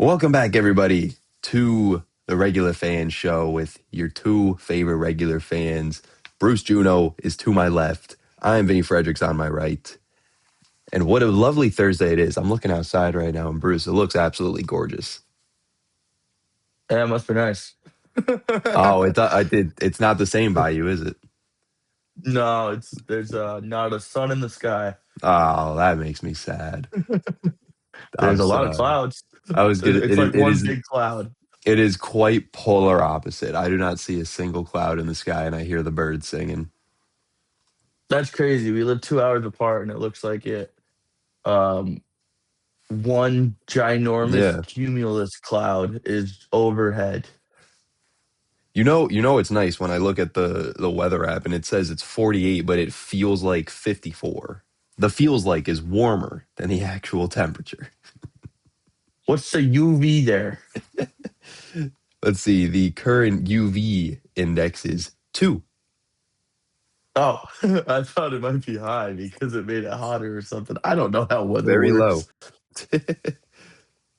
Welcome back, everybody, to the Regular Fan Show with your two favorite regular fans. Bruce Juno is to my left. I'm Vinny Fredericks on my right. And what a lovely Thursday it is. I'm looking outside right now, and Bruce, it looks absolutely gorgeous. Yeah, it must be nice. Oh, it's not the same by you, is it? No, there's not a sun in the sky. Oh, that makes me sad. I'm There's a lot of sorry. clouds. I was gonna. It's like It one is. big cloud. It is quite polar opposite. I do not see a single cloud in the sky, and I hear the birds singing. That's crazy. We live 2 hours apart, and it looks like it. Um, one ginormous Yeah. cumulus cloud is overhead. You know it's nice when I look at the weather app and it says it's 48, but it feels like 54. The feels like is warmer than the actual temperature. What's the UV there? Let's see, the current UV index is 2. Oh, I thought it might be high because it made it hotter or something. I don't know how weather Very low. works.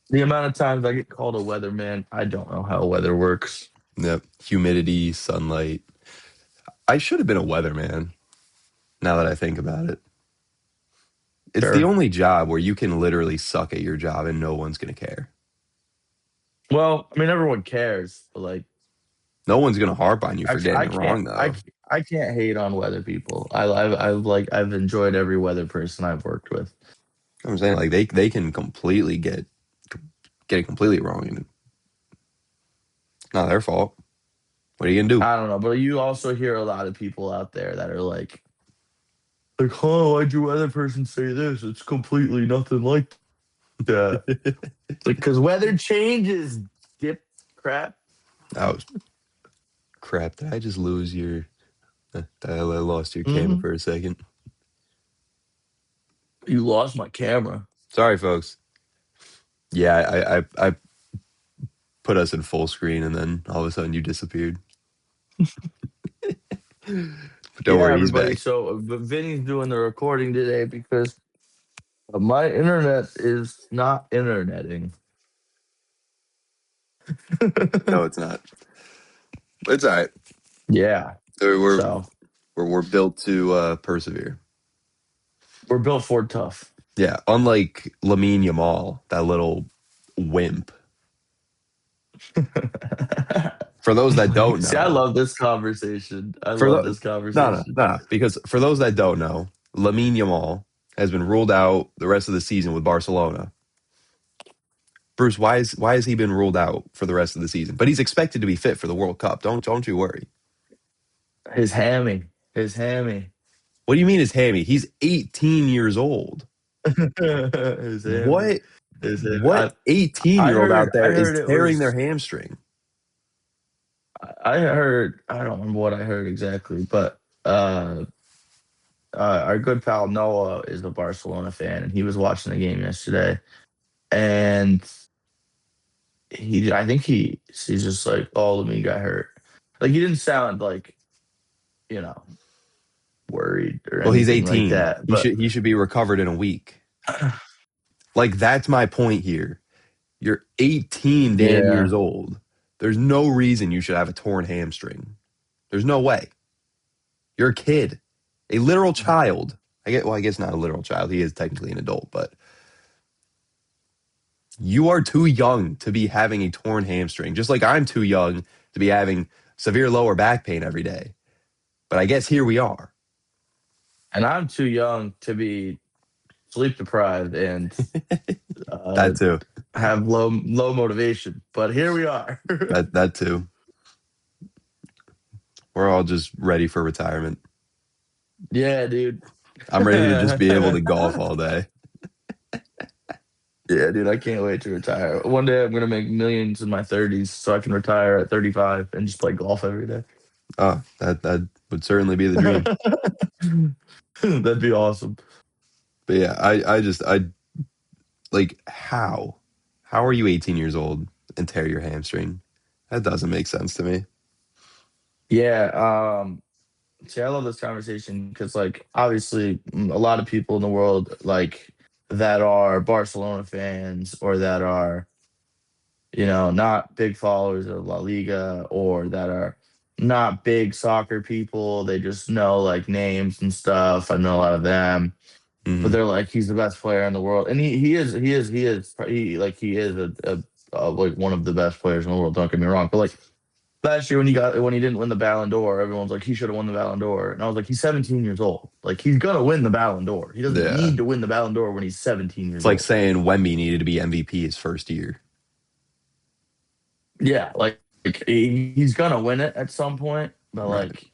The amount of times I get called a weatherman, I don't know how weather works. Yep. Humidity, sunlight. I should have been a weatherman now that I think about it. It's the Sure. only job where you can literally suck at your job and no one's going to care. Well, I mean, everyone cares, but like, No one's going to harp on you for actually, getting it wrong, though. I can't hate on weather people. I've enjoyed every weather person I've worked with. I'm saying like they can completely get it completely wrong, and it's not their fault. What are you gonna do? I don't know, but you also hear a lot of people out there that are like, oh, why'd your weather person say this? It's completely nothing like that. Like, because weather changes, dip crap. Oh crap! Did I just lose your? I lost your camera Hmm. for a second. You lost my camera. Sorry, folks. Yeah, I put us in full screen, and then all of a sudden you disappeared. But don't Yeah, worry, he's everybody. back. So, but Vinny's doing the recording today because my internet is not interneting. No, it's not. It's all right. Yeah. We're So we're built to persevere. we're built for tough. Yeah, unlike Lamine Yamal, that little wimp. For those that don't See, I know, love this conversation. I for love the this no, conversation. because for those that don't know, Lamine Yamal has been ruled out the rest of the season with Barcelona. Bruce, why has he been ruled out for the rest of the season? But he's expected to be fit for the World Cup. Don't you worry. His hammy. His hammy. What do you mean his hammy? He's 18 years old. His hammy. What His hammy. what 18-year-old out I there is heard it tearing their was hamstring? I heard I don't remember what I heard exactly, but our good pal Noah is a Barcelona fan and he was watching the game yesterday and I think he's just like, oh, me got hurt. Like he didn't sound like, you know, worried or Well, he's anything like 18. that. But He should be recovered in a week. Like that's my point here. You're 18 damn yeah, years old. There's no reason you should have a torn hamstring. There's no way. You're a kid, a literal child. I guess not a literal child. He is technically an adult, but you are too young to be having a torn hamstring. Just like I'm too young to be having severe lower back pain every day. But I guess here we are. and I'm too young to be sleep deprived and uh, That too. have low motivation. But here we are. That too. We're all just ready for retirement. Yeah, dude. I'm ready to just be able to golf all day. Yeah, dude, I can't wait to retire. One day I'm gonna make millions in my 30s so I can retire at 35 and just play golf every day. Oh, that would certainly be the dream. That'd be awesome. But yeah, I like how are you 18 years old and tear your hamstring? That doesn't make sense to me. Yeah, see, I love this conversation because, like, obviously, a lot of people in the world, like, that are Barcelona fans or that are not big followers of La Liga or that are not big soccer people. They just know like names and stuff. I know a lot of them, but Hmm. they're like he's the best player in the world, and he is like one of the best players in the world. Don't get me wrong, but like last year when he didn't win the Ballon d'Or, everyone's like he should have won the Ballon d'Or, and I was like he's 17 years old. Like he's gonna win the Ballon d'Or. He doesn't Yeah. need to win the Ballon d'Or when he's 17 It's years like old. saying Wemby needed to be MVP his first year. Yeah, like he's gonna win it at some point, but Right. like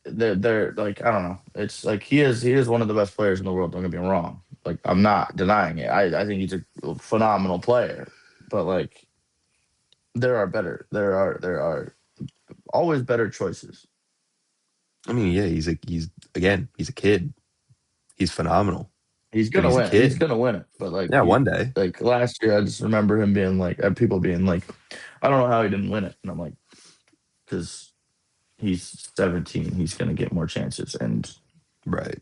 they're like I don't know. It's like he is one of the best players in the world. Don't get me wrong. Like I'm not denying it. I think he's a phenomenal player, but like there are always better choices. I mean, yeah, he's a kid. He's phenomenal, He's but gonna he's a win it. He's kid. gonna win it. But like Yeah, one day. like last year, I just remember him being like people being like, I don't know how he didn't win it, and I'm like, because he's 17, he's gonna get more chances, and Right.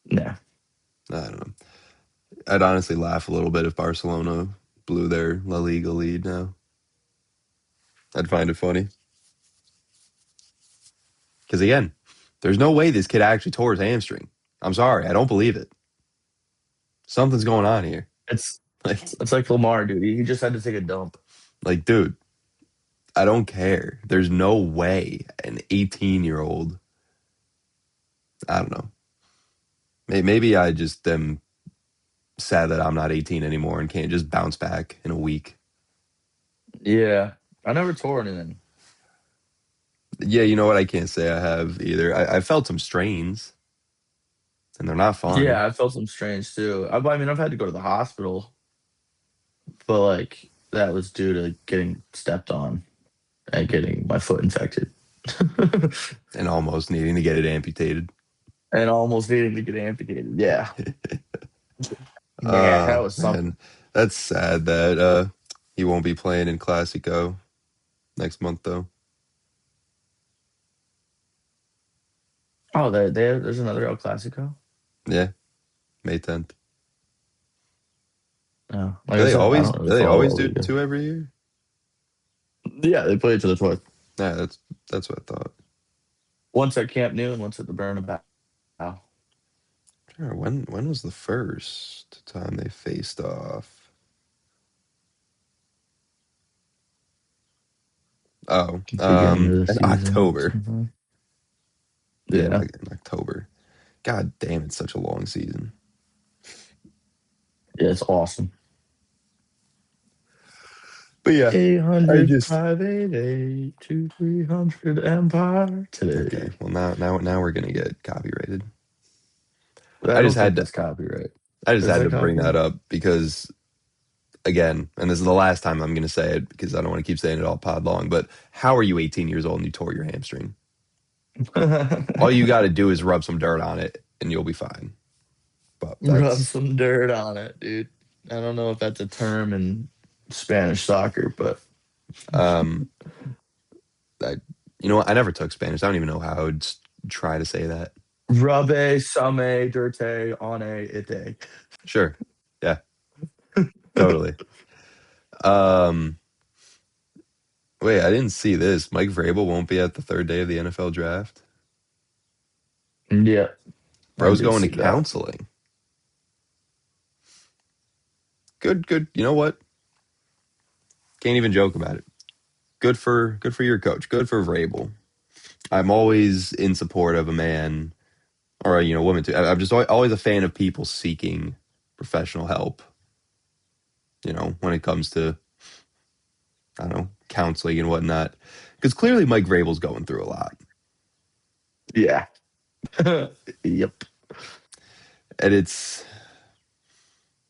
yeah. I don't know. I'd honestly laugh a little bit if Barcelona blew their La Liga lead now. I'd find it funny. Because again, there's no way this kid actually tore his hamstring. I'm sorry, I don't believe it. Something's going on here. It's Like, it's like Lamar, dude. He just had to take a dump. dude, I don't care. There's no way an 18-year-old, I don't know. Maybe I just am sad that I'm not 18 anymore and can't just bounce back in a week. Yeah, I never tore anything. Yeah, you know what? I can't say I have either. I felt some strains, and they're not fun. Yeah, I felt some strange too. I mean, I've had to go to the hospital, but like that was due to getting stepped on and getting my foot infected, And almost needing to get it amputated. and almost needing to get amputated. Yeah, yeah, that was something. Man, that's sad that he won't be playing in Classico next month though. Oh, there's another El Clasico. Yeah, May 10th. No, like I said, I don't Do really they follow always La do Liga. two every year? Yeah, they play each other twice. Yeah, that's what I thought. Once at Camp Nou and once at the Bernabeu. Sure, when was the first time they faced off? Oh, Beginning of the in season. October. Yeah, Yeah. in October. God damn, it's such a long season. Yeah, it's awesome. But yeah, Eight I hundred just 588 2300 Empire okay. today. Well, now we're gonna get copyrighted. I I just don't think had to that's copyright. I just Is had that to bring that copyright? up because again, and this is the last time I'm gonna say it because I don't want to keep saying it all pod long. But how are you 18 years old and you tore your hamstring? All you got to do is rub some dirt on it and you'll be fine. But Rub that's some dirt on it, dude. I don't know if that's a term in Spanish soccer, but um, I, you know what? I never took Spanish. I don't even know how I would try to say that. rubbe, same, dirte, on ite. Sure, yeah, totally. Um, wait, I didn't see this. Mike Vrabel won't be at the third day of the NFL draft. Yeah, I Bro's did going to see that. counseling. Good, good. You know what? Can't even joke about it. Good for your coach. Good for Vrabel. I'm always in support of a man or a woman too. I'm just always a fan of people seeking professional help. When it comes to I don't know counseling and whatnot, because clearly Mike Vrabel's going through a lot, Yeah. Yep. and it's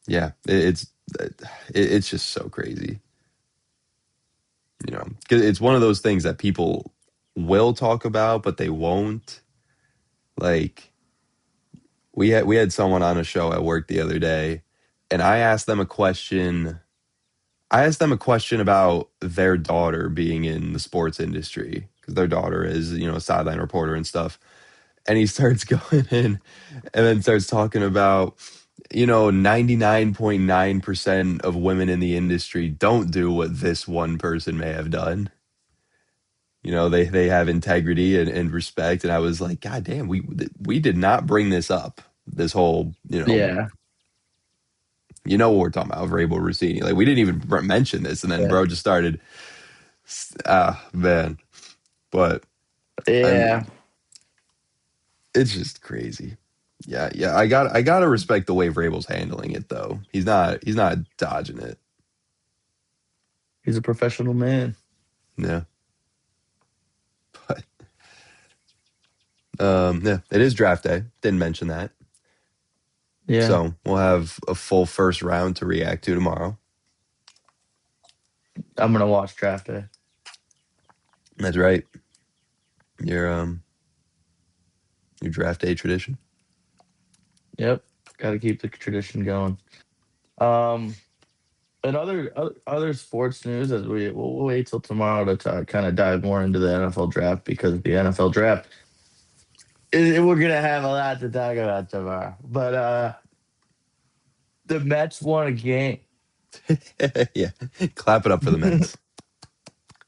yeah, it's just so crazy. 'Cause it's one of those things that people will talk about, but they won't. Like we had someone on a show at work the other day, and I asked them a question. I asked them a question about their daughter being in the sports industry because their daughter is, a sideline reporter and stuff. And he starts going in and then starts talking about 99.9% of women in the industry don't do what this one person may have done. They have integrity and respect. And I was like, God damn, we did not bring this up. This whole, Yeah, what we're talking about, Vrabel Rossini. Like we didn't even mention this, and then yeah, bro just started. Ah, man, but yeah. and it's just crazy. Yeah, yeah. I gotta respect the way Vrabel's handling it though. He's not dodging it. He's a professional man. Yeah, but yeah, it is draft day. Didn't mention that. Yeah, So we'll have a full first round to react to tomorrow. I'm gonna watch draft day. That's right. Your your draft day tradition. Yep, got to keep the tradition going. Um, and other sports news as we'll wait till tomorrow to kind of dive more into the NFL draft because the NFL draft we're gonna have a lot to talk about tomorrow. But the Mets won a game. Yeah, clap it up for the Mets.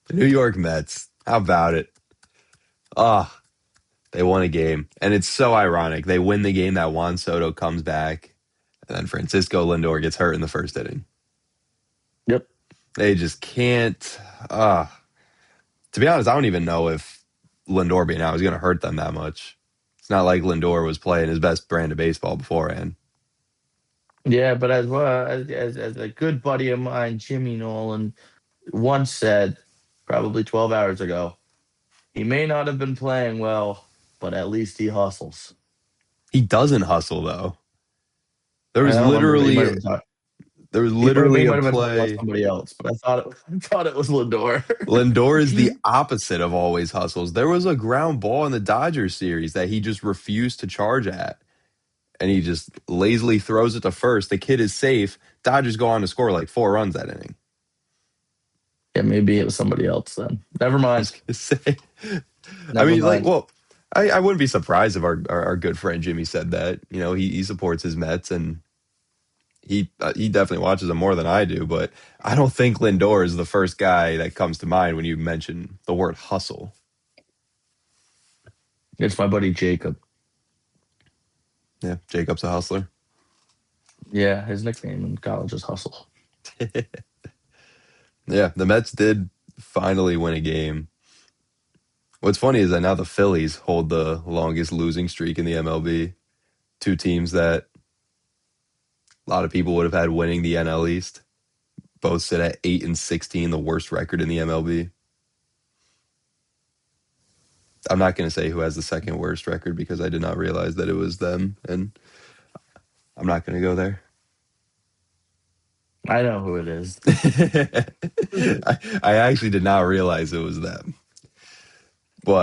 The New York Mets. How about it? Ah, they won a game, and it's so ironic. They win the game that Juan Soto comes back, and then Francisco Lindor gets hurt in the first inning. Yep. They just can't. To be honest, I don't even know if Lindor being out is going to hurt them that much. It's not like Lindor was playing his best brand of baseball beforehand. Yeah, but as well as a good buddy of mine, Jimmy Nolan, once said, probably 12 hours ago, he may not have been playing well, but at least he hustles. He doesn't hustle though. There I was don't remember. He might literally have been talking. there was He literally a might have been talking about play. somebody else, but I thought it was Lindor. Lindor is the opposite of always hustles. There was a ground ball in the Dodgers series that he just refused to charge at, and he just lazily throws it to first. The kid is safe. Dodgers go on to score like 4 runs that inning. Yeah, maybe it was somebody else then. Never I was mind. gonna say. I Never mean, like, mind. well, I wouldn't be surprised if our good friend Jimmy said that. He supports his Mets and he definitely watches them more than I do. But I don't think Lindor is the first guy that comes to mind when you mention the word hustle. It's my buddy Jacob. Yeah, Jacob's a hustler. Yeah, his nickname in college is Hustle. Yeah, the Mets did finally win a game. What's funny is that now the Phillies hold the longest losing streak in the MLB. Two teams that a lot of people would have had winning the NL East. Both sit at 8-16, the worst record in the MLB. I'm not going to say who has the second worst record because I did not realize that it was them, and I'm not going to go there. I know who it is. I actually did not realize it was them.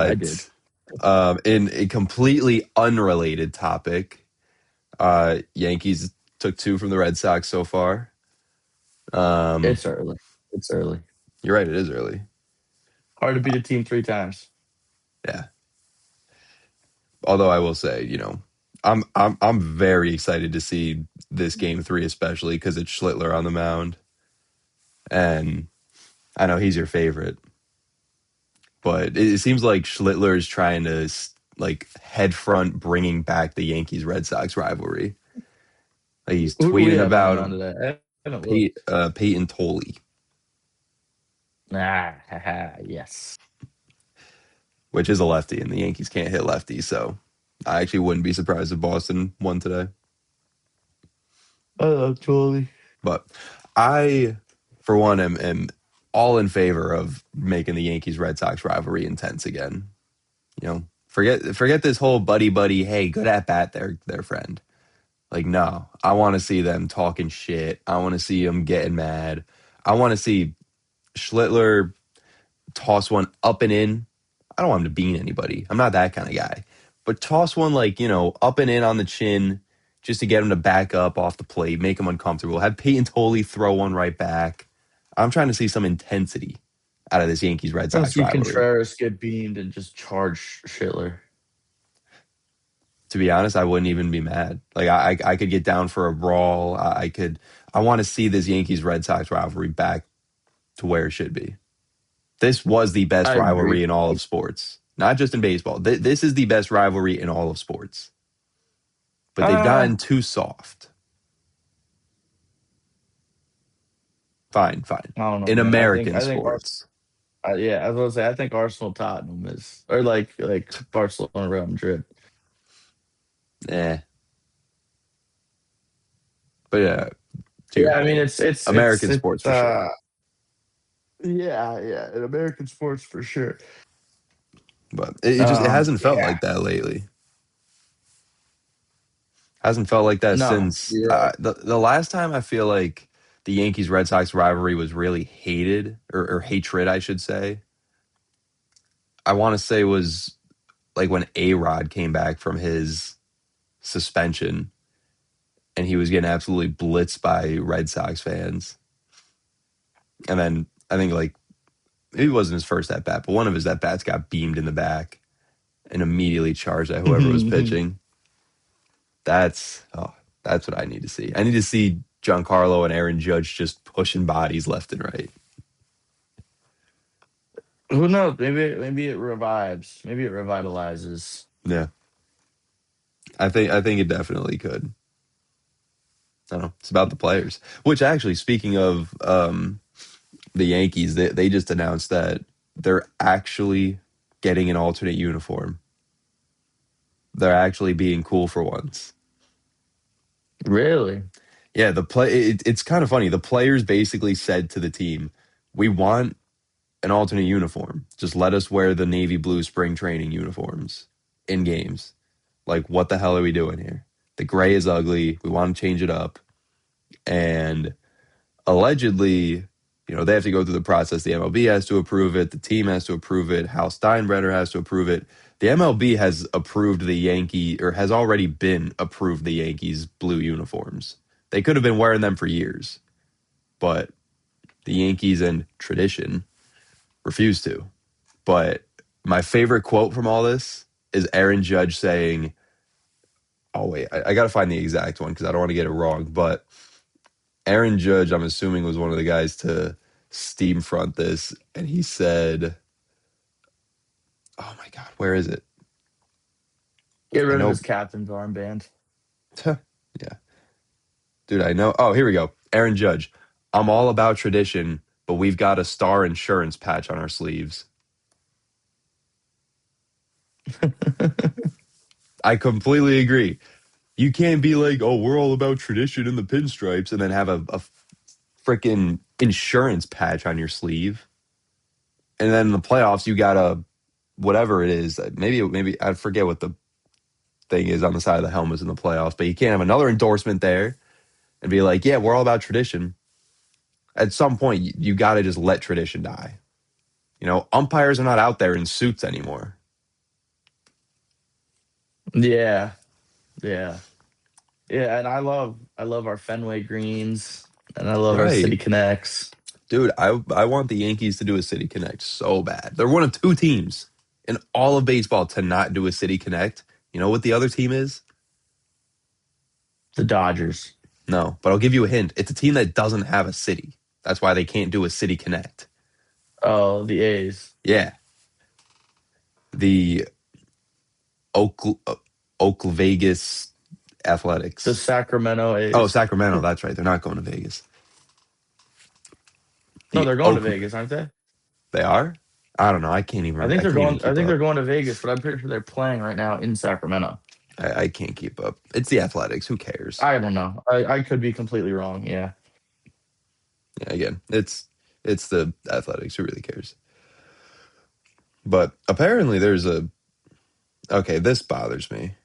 I did. But in a completely unrelated topic, Yankees took two from the Red Sox so far. Um, It's early. It's early. you're right, it is early. Hard to beat a team three times. Yeah. Although I will say, I'm very excited to see this game three, especially because it's Schlittler on the mound, and I know he's your favorite, but it seems like Schlittler is trying to like head front bringing back the Yankees Red Sox rivalry. Like he's Who do we tweeting have on the about mound today? I haven't looked. Peyton Tolley, Ah, haha, yes. which is a lefty, and the Yankees can't hit lefties, so I actually wouldn't be surprised if Boston won today. I love Charlie. But I, for one, am all in favor of making the Yankees Red Sox rivalry intense again. Forget this whole buddy buddy. Hey, good at bat, their friend. Like, no, I want to see them talking shit. I want to see them getting mad. I want to see Schlittler toss one up and in. I don't want him to bean anybody. I'm not that kind of guy. But toss one like, up and in on the chin just to get him to back up off the plate, make him uncomfortable. Have Peyton Tolley throw one right back. I'm trying to see some intensity out of this Yankees Red I want to Sox see rivalry. Contreras get beamed and just charge Schiller. To be honest, I wouldn't even be mad. Like I could get down for a brawl. I could. I want to see this Yankees Red Sox rivalry back to where it should be. This was the best I agree. rivalry in all of sports, not just in baseball. This is the best rivalry in all of sports. But they've Uh, gotten too soft. Fine, fine. I don't know, In man. American I think sports, yeah, I was gonna say I think Arsenal Tottenham is or like Barcelona Real Madrid. eh. But yeah, to your Yeah, I mean point, American sports it's for sure. yeah, in American sports for sure. But it hasn't felt Yeah. like that lately. Hasn't felt like that No, since you're right. the last time I feel like the Yankees Red Sox rivalry was really hated or hatred, I should say. I want to say was like when A Rod came back from his suspension and he was getting absolutely blitzed by Red Sox fans. And then I think like it wasn't his first at bat, but one of his at bats got beamed in the back and immediately charged at whoever was pitching. That's that's what I need to see. I need to see Giancarlo and Aaron Judge just pushing bodies left and right. Who knows? Maybe it revives. Maybe it revitalizes. Yeah, I think it definitely could. I don't know. It's about the players. Which actually, speaking of the Yankees, they just announced that they're actually getting an alternate uniform. They're actually being cool for once. Really? Yeah, it's kind of funny. The players basically said to the team, "We want an alternate uniform. Just let us wear the navy blue spring training uniforms in games." Like, what the hell are we doing here? The gray is ugly. We want to change it up. And allegedly, they have to go through the process. The MLB has to approve it. The team has to approve it. Hal Steinbrenner has to approve it. The MLB has approved the Yankee, or has already been approved the Yankees blue uniforms. They could have been wearing them for years, but the Yankees and tradition refuse to. But my favorite quote from all this is Aaron Judge saying, "Oh wait, I got to find the exact one because I don't want to get it wrong." But Aaron Judge, I'm assuming, was one of the guys to steam front this, and he said, "Oh my God, where is it? Get I rid of his know, captain's armband. yeah, dude, I know." Oh, here we go. Aaron Judge, "I'm all about tradition, but we've got a Star Insurance patch on our sleeves." I completely agree. You can't be like, "Oh, we're all about tradition in the pinstripes," and then have a freaking insurance patch on your sleeve. And then in the playoffs, you got a whatever it is. Maybe I forget what the thing is on the side of the helmets in the playoffs, but you can't have another endorsement there and be like, "Yeah, we're all about tradition." At some point, you got to just let tradition die. Umpires are not out there in suits anymore. Yeah, yeah, yeah. And I love our Fenway greens, and I love our Right. City Connects. Dude, I want the Yankees to do a City Connect so bad. They're one of two teams in all of baseball to not do a City Connect. You know what the other team is? The Dodgers. No, but I'll give you a hint. It's a team that doesn't have a city. That's why they can't do a City Connect. Oh, the A's. Yeah. The Oak Vegas The Athletics. Sacramento Oh, A's. Sacramento. That's right. They're not going to Vegas. No, The they're going to Oak. Vegas, aren't they? They are. I don't know. I can't even. I can't even I keep think they're up. going to Vegas, but I'm pretty sure they're playing right now in Sacramento. I can't keep up. It's the Athletics. Who cares? I don't know. I could be completely wrong. Yeah. Yeah, again, it's the Athletics. Who really cares? But apparently, there's a. Okay, this bothers me.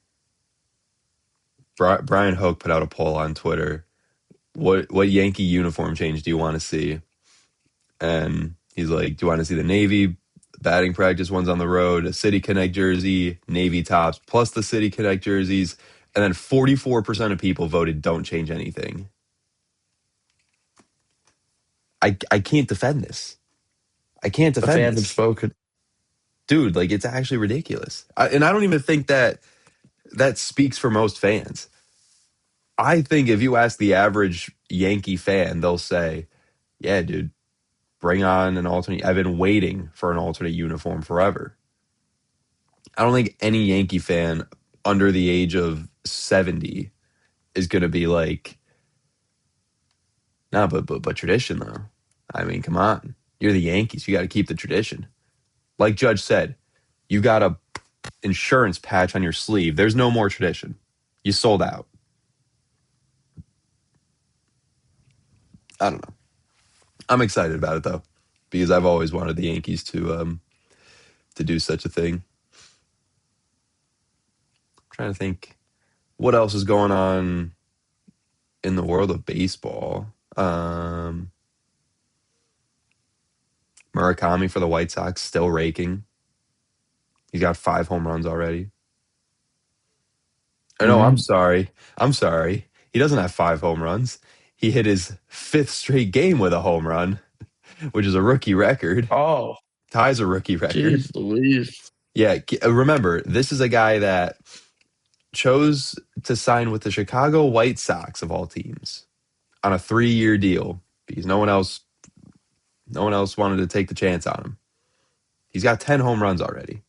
Brian Hoke put out a poll on Twitter. What Yankee uniform change do you want to see? And he's like, "Do you want to see the Navy batting practice ones on the road, a City Connect jersey, Navy tops, plus the City Connect jerseys?" And then 44% of people voted don't change anything. I can't defend this. I can't The defend fans have this. spoken. Dude, like it's actually ridiculous. And I don't even think that that speaks for most fans. I think if you ask the average Yankee fan, they'll say, "Yeah, dude, bring on an alternate. I've been waiting for an alternate uniform forever." I don't think any Yankee fan under the age of 70 is going to be like, "No, but tradition though." I mean, come on. You're the Yankees. You got to keep the tradition. Like Judge said, you got a insurance patch on your sleeve. There's no more tradition. You sold out. I don't know. I'm excited about it though, because I've always wanted the Yankees to do such a thing. I'm trying to think what else is going on in the world of baseball. Murakami for the White Sox still raking. He's got 5 home runs already. Oh, no, I'm Hmm. sorry. I'm sorry. He doesn't have 5 home runs. He hit his fifth straight game with a home run, which is a rookie record. Oh, Ties a rookie record. jeez, Louise. Yeah, remember, this is a guy that chose to sign with the Chicago White Sox of all teams on a 3-year deal because no one else wanted to take the chance on him. He's got 10 home runs already.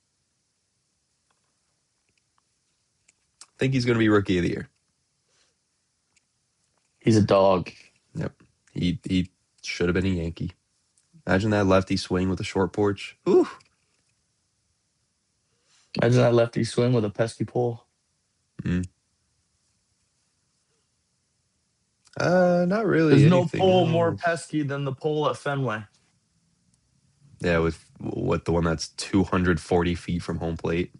I think he's going to be rookie of the year. He's a dog. Yep. He should have been a Yankee. Imagine that lefty swing with a short porch. Ooh. Imagine that lefty swing with a pesky pole. Mm. Not really There's no anything pole more else. pesky than the pole at Fenway. Yeah, with what the one that's 240 feet from home plate.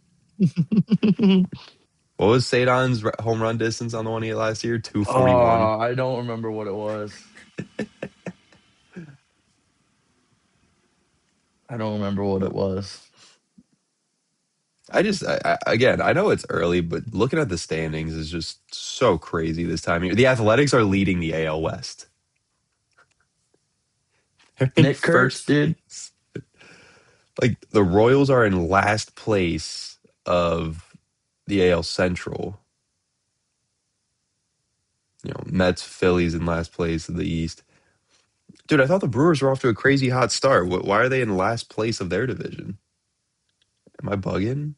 What was Sadon's home run distance on the one he had last year? 241. I don't remember what it was. I don't remember what it was. Again, I know it's early, but looking at the standings is just so crazy this time of year. The Athletics are leading the AL West. They're in Nick Kurtz, first dude. place. Like the Royals are in last place of the AL Central. Mets, Phillies in last place of the East. Dude, I thought the Brewers were off to a crazy hot start. Why are they in last place of their division? Am I bugging?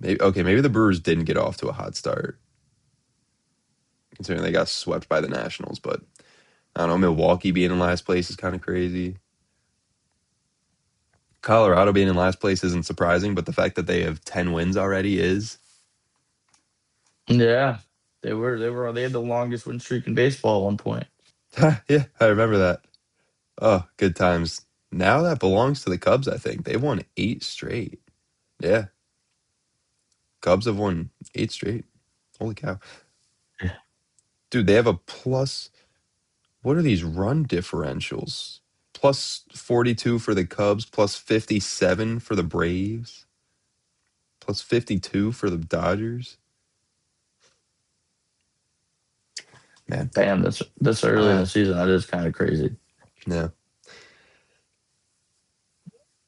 Maybe the Brewers didn't get off to a hot start, considering they got swept by the Nationals. But I don't know, Milwaukee being in last place is kind of crazy. Colorado being in last place isn't surprising, but the fact that they have 10 wins already is. Yeah. They had the longest win streak in baseball at one point. Yeah, I remember that. Oh, good times. Now that belongs to the Cubs, I think. They've won 8 straight. Yeah, Cubs have won 8 straight. Holy cow. Yeah. Dude, they have a plus. What are these run differentials? Plus 42 for the Cubs, plus 57 for the Braves, plus 52 for the Dodgers. Man, Damn, this early in the uh, season, that is kind of crazy. yeah.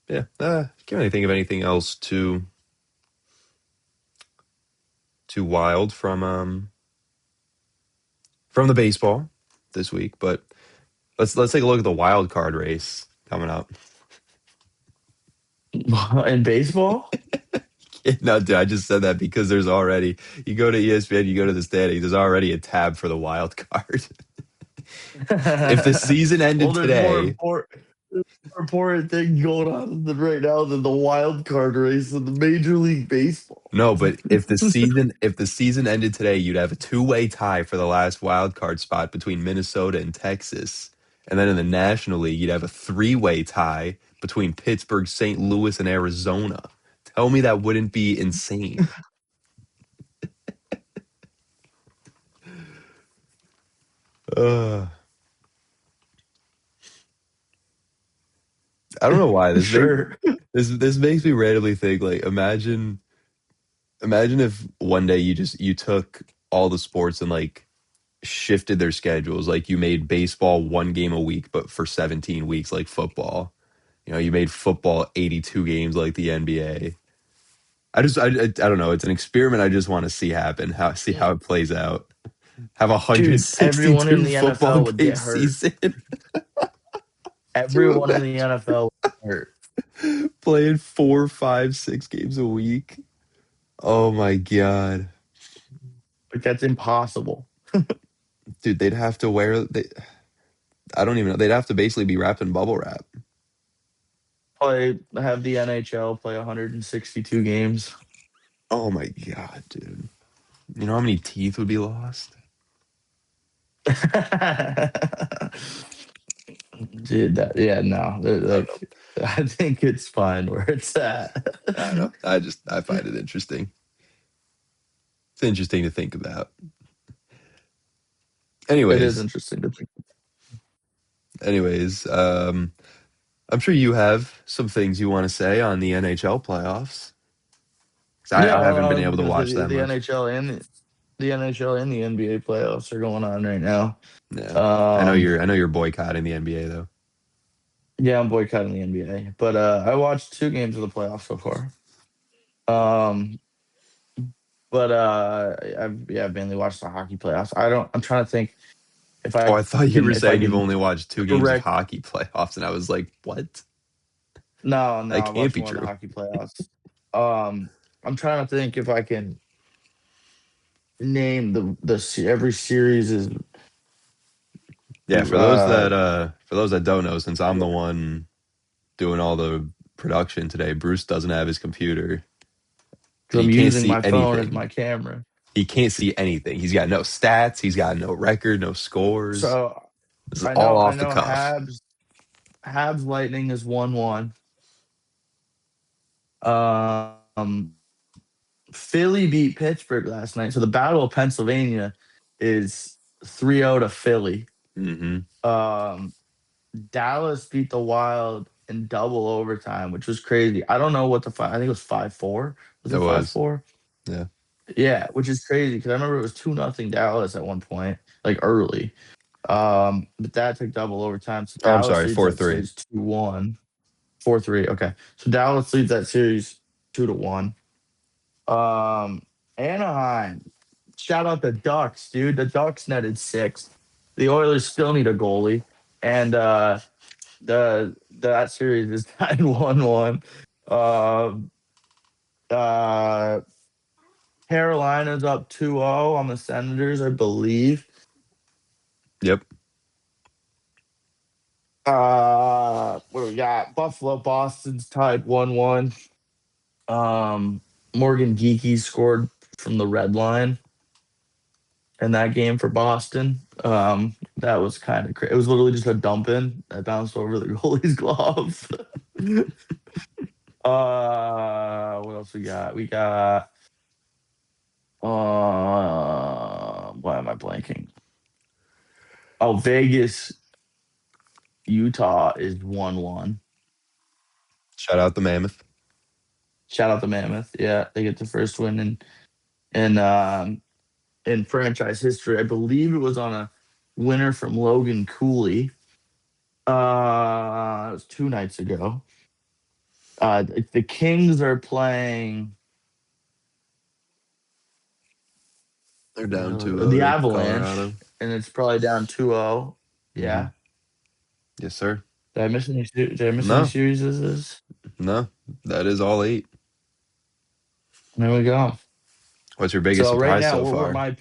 Yeah. Can't really think of anything else too wild from the baseball this week, but let's take a look at the wild card race coming up. In baseball? No, dude, I just said that because there's already, you go to ESPN, you go to the standings, there's already a tab for the wild card. If the season Well, ended today, there's more important thing going on right now than the wild card race in the Major League Baseball. no, but if the season ended today, you'd have a two-way tie for the last wild card spot between Minnesota and Texas. And then in the National League, you'd have a three-way tie between Pittsburgh, St. Louis, and Arizona. Tell me that wouldn't be insane. Uh, I don't know why Sure. this makes me randomly think like imagine if one day you took all the sports and like shifted their schedules. Like you made baseball 1 game a week, but for 17 weeks, like football. You made football 82 games like the NBA. I don't know. It's an experiment I just want to see happen. See how it plays out. Have a Dude, everyone in 162 the football NFL would game get hurt. season. Can you Everyone in the imagine NFL would get hurt. playing 4, 5, 6 games a week? Oh my god, Like that's impossible. dude! They'd have to wear. I don't even know. They'd have to basically be wrapped in bubble wrap. Have the NHL play 162 games. Oh my god, dude! You know how many teeth would be lost? Dude, yeah, no, I don't know. like I think it's fine where it's at. I don't know. I find it interesting. It's interesting to think about. It is Anyways, interesting to think. anyways, I'm sure you have some things you want to say on the NHL playoffs. 'Cause Yeah, I haven't been able to because watch that the much. NHL and the NHL and the NBA playoffs are going on right now. Yeah, Um, I know you're boycotting the NBA though. yeah, I'm boycotting the NBA, but I watched two games of the playoffs so far. Um, but I've mainly watched the hockey playoffs. I'm trying to think Oh, I thought you were if I saying you've can only watched 2 games of direct. hockey playoffs, and I was like, what? No, That I can't watched be more of the true. hockey playoffs. Um, I'm trying to think if I can name every series is Yeah, uh for those that don't know, since I'm the one doing all the production today, Bruce doesn't have his computer, so because he I'm can't using see my phone as anything. my camera. He can't see anything. He's got no stats. He's got no record, no scores. So This is all I off the know cuff. Habs Lightning is 1-1. Um, Philly beat Pittsburgh last night, so the Battle of Pennsylvania is 3-0 to Philly. Hmm. Um, Dallas beat the Wild in double overtime, which was crazy. I don't know what the I think it was 5-4. Was It it five was. four? Yeah. Yeah, which is crazy because I remember it was 2-0 Dallas at one point, like early. But that took double overtime. So Oh, I'm Dallas sorry, leads that 4-3. series 2-1. 4-3. Okay. So Dallas leads that series 2-1. Um, Anaheim. Shout out the Ducks, dude. The Ducks netted six. The Oilers still need a goalie. And that series is tied 1-1. Um uh Carolina's up 2-0 on the Senators, I believe. Yep. What do we got? Buffalo, Boston's tied 1-1. Morgan Geeky scored from the red line in that game for Boston. That was kind of crazy. It was literally just a dump in that bounced over the goalie's glove. What else we got? We got why am I blanking? Oh, Vegas, Utah is 1-1. Shout out the Mammoth. Shout out the Mammoth. Yeah, they get the first win in in franchise history. I believe it was on a winner from Logan Cooley. It was 2 nights ago. The Kings are playing They're down 2-0 the to Avalanche, Colorado. and it's probably down 2-0. Hmm. Yeah. Yes, sir. Did I miss any No, series? This is no, that is all 8. there we go. What's your biggest So right surprise now, so what far? my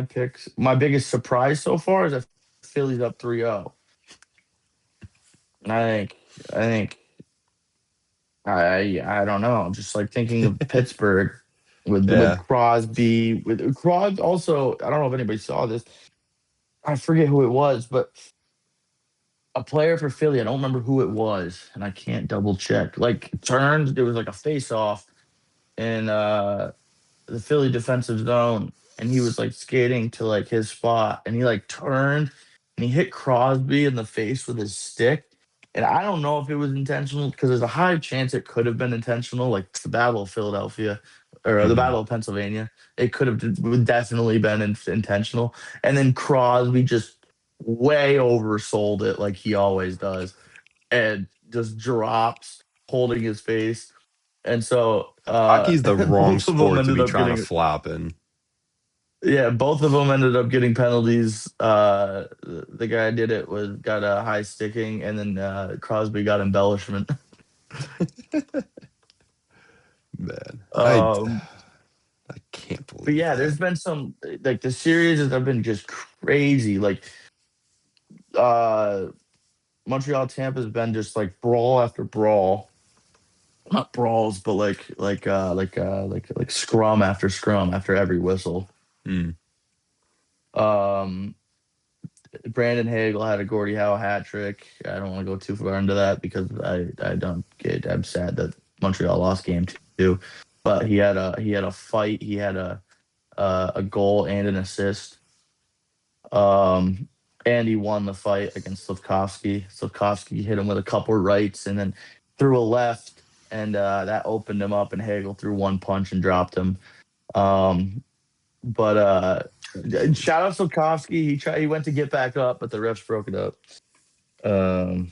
picks? My biggest surprise so far is that Philly's up 3-0. And I think I don't know. Just like thinking of Pittsburgh with Yeah. Crosby, with Crosby also, I don't know if anybody saw this. I forget who it was, but a player for Philly, I don't remember who it was, and I can't double check. Like turned, there was like a face off, and the Philly defensive zone, and he was like skating to like his spot, and he like turned and he hit Crosby in the face with his stick. And I don't know if it was intentional because there's a high chance it could have been intentional, like the Battle of Philadelphia or the Hmm. Battle of Pennsylvania. It could have definitely been intentional. And then Crosby just way oversold it like he always does and just drops holding his face. And so Hockey's the wrong both of them sport to ended be up trying to getting, flop in. yeah, both of them ended up getting penalties. The guy did it was got a high sticking, and then Crosby got embellishment. Man, Um, I can't but believe yeah, that. there's been some like the series have been just crazy. Like uh Montreal Tampa's been just like brawl after brawl. Not brawls, but like scrum after scrum after every whistle. Hmm. Um Brandon Hagel had a Gordie Howe hat trick. I don't want to go too far into that because I don't get I'm sad that Montreal lost game two. But he had a fight. He had a goal and an assist. Um, and he won the fight against Slavkovsky. Slavkovsky hit him with a couple rights and then threw a left, and that opened him up. And Hagel threw one punch and dropped him. Um, but shout out Slavkovsky. He went to get back up, but the refs broke it up. Um,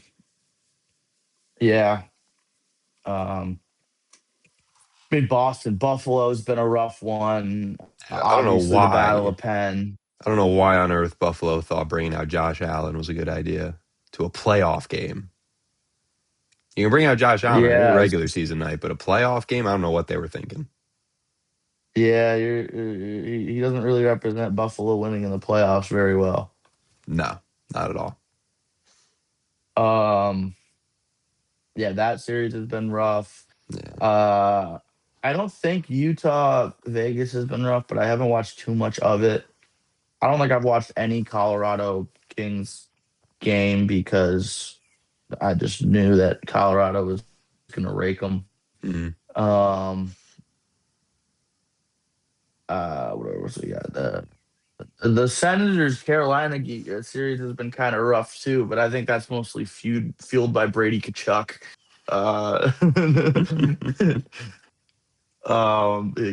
yeah. Um, I mean, Boston, Buffalo's been a rough one. Yeah, I don't know Obviously, the Battle why. of Penn. I don't know why on earth Buffalo thought bringing out Josh Allen was a good idea to a playoff game. You can bring out Josh Allen on any Yeah, regular season night, but a playoff game, I don't know what they were thinking. yeah. He doesn't really represent Buffalo winning in the playoffs very well. No, not at all. Um, yeah, that series has been rough. Yeah. Uh, I don't think Utah Vegas has been rough, but I haven't watched too much of it. I don't think I've watched any Colorado Kings game because I just knew that Colorado was going to rake them. Mhm. Um, what else we got? The Senators Carolina series has been kind of rough too, but I think that's mostly fueled by Brady Kachuk. Uh,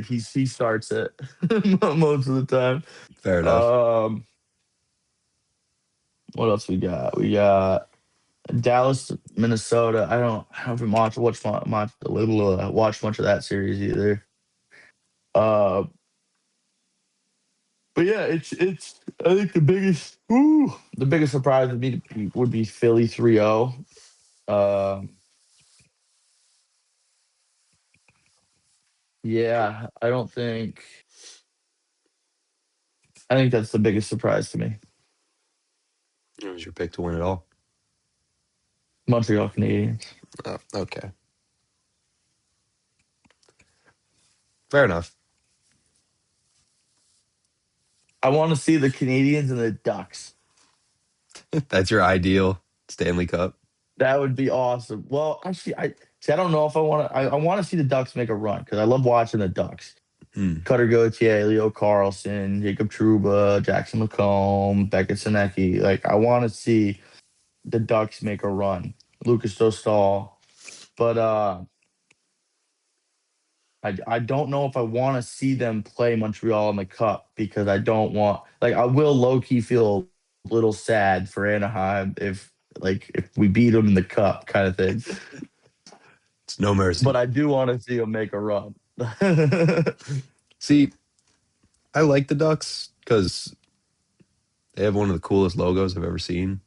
he starts it most of the time. Fair enough. Um, what else we got? We got Dallas, Minnesota. I don't even watch much of that series either. Uh, but yeah, it's. I think the biggest surprise would be Philly 3-0. Um, yeah, I think that's the biggest surprise to me. It was your pick to win it all. Montreal Canadiens. Oh, okay. Fair enough. I want to see the Canadians and the Ducks. That's your ideal Stanley Cup. That would be awesome. Well, actually, I see. I don't know if I want to. I want to see the Ducks make a run because I love watching the Ducks. Hmm. Cutter Gauthier, Leo Carlson, Jacob Trouba, Jackson McComb, Beckett Sinecki. Like I want to see the Ducks make a run. Lucas Dostal, but I don't know if I want to see them play Montreal in the Cup because I don't want like I will low key feel a little sad for Anaheim if we beat them in the Cup kind of thing. It's no But mercy. I do want to see them make a run. See, I like the Ducks because they have one of the coolest logos I've ever seen.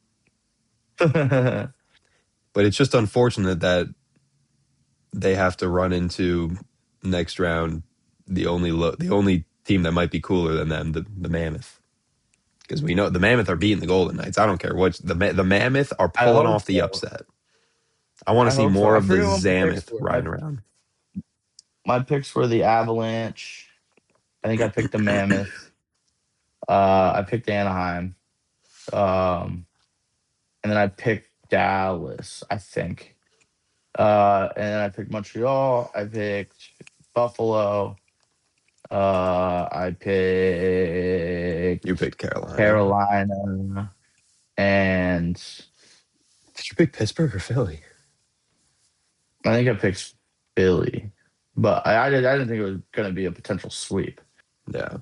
But it's just unfortunate that they have to run into next round the only team that might be cooler than them, the Mammoth. Because we know the Mammoth are beating the Golden Knights. I don't care what the Mammoth are I pulling hope off the so. upset. I want to I see hope so. more I of the forget what my picks Zammoth were. riding around. My picks were the Avalanche. I think I picked the Mammoth. I picked Anaheim. Um, and then I picked Dallas, I think. And then I picked Montreal. I picked Buffalo. I You picked picked Carolina. Carolina, and Did you pick Pittsburgh or Philly? I think I picked Philly. But I didn't think it was going to be a potential sweep. Yeah.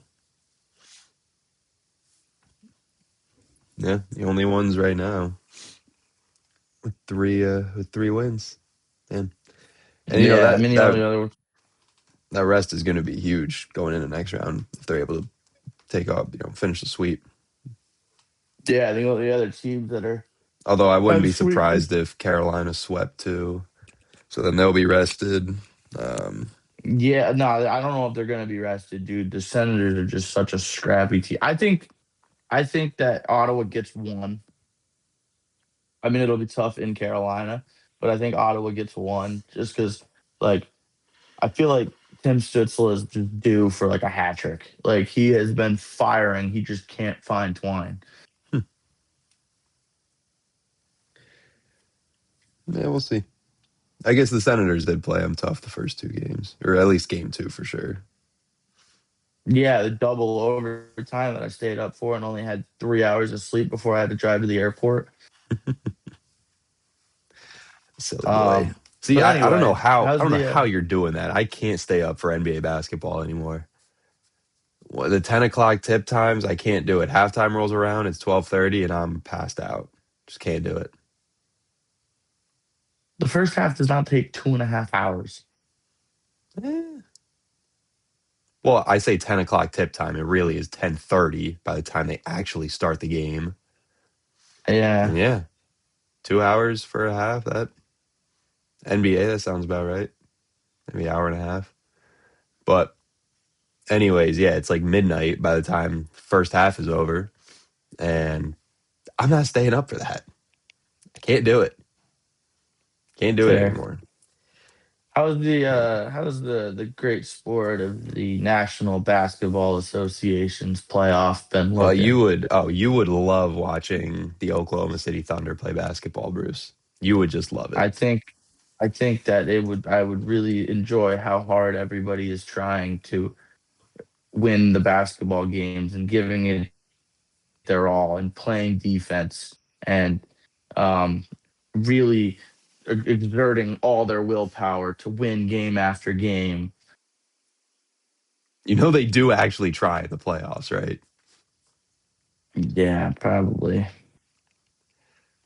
Yeah. The only ones right now with three wins. Man. And Yeah, I that mean the only other that rest is going to be huge going into next round if they're able to take up, finish the sweep. yeah, the only other teams that are Although I wouldn't have be sweet. surprised if Carolina swept too. So then they'll be rested. Yeah, no, I don't know if they're gonna be rested, dude. The Senators are just such a scrappy team. I think that Ottawa gets one. I mean, it'll be tough in Carolina, but I think Ottawa gets one just because, like, I feel like Tim Stützle is just due for like a hat trick. Like he has been firing, he just can't find twine. Yeah, we'll see. I guess the Senators did play them tough the first two games, or at least game two for sure. Yeah, the double overtime that I stayed up for and only had 3 hours of sleep before I had to drive to the airport. Silly boy. Um, See, but I don't know anyway, how I how's don't know the how you're doing that. I can't stay up for NBA basketball anymore. The 10 o'clock tip times, I can't do it. Halftime rolls around, it's 12:30, and I'm passed out. Just can't do it. the first half does not take 2.5 hours. Eh. Well, I say 10 o'clock tip time. It really is 10:30 by the time they actually start the game. And Yeah, yeah, 2 hours for a half. That NBA, that sounds about right. Maybe an hour and a half. But anyways, yeah, it's like midnight by the time first half is over, and I'm not staying up for that. I can't do it. Can't do it fair. anymore. How's the great sport of the National Basketball Association's playoff been looking? You would love watching the Oklahoma City Thunder play basketball, Bruce. You would just love it. I think I think that I would really enjoy how hard everybody is trying to win the basketball games and giving it their all and playing defense and um, really exerting all their willpower to win game after game. They do actually try in the playoffs, right? Yeah, probably.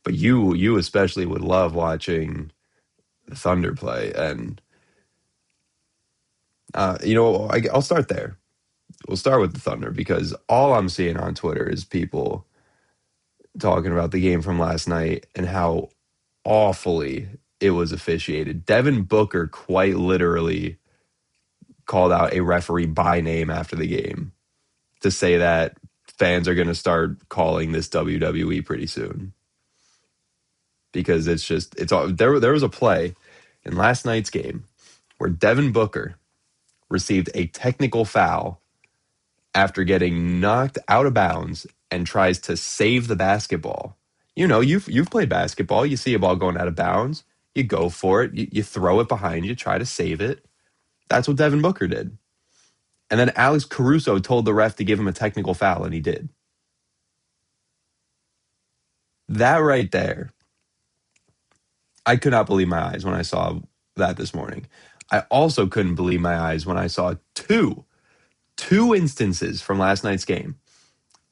But you especially would love watching the Thunder play, and I'll start there. We'll start with the Thunder because all I'm seeing on Twitter is people talking about the game from last night and how awfully it was officiated. Devin Booker quite literally called out a referee by name after the game to say that fans are going to start calling this WWE pretty soon because it's all there was a play in last night's game where Devin Booker received a technical foul after getting knocked out of bounds and tries to save the basketball. You've played basketball. You see a ball going out of bounds, you go for it, you throw it behind you, try to save it. That's what Devin Booker did. And then Alex Caruso told the ref to give him a technical foul, and he did. That right there, I could not believe my eyes when I saw that this morning. I also couldn't believe my eyes when I saw two instances from last night's game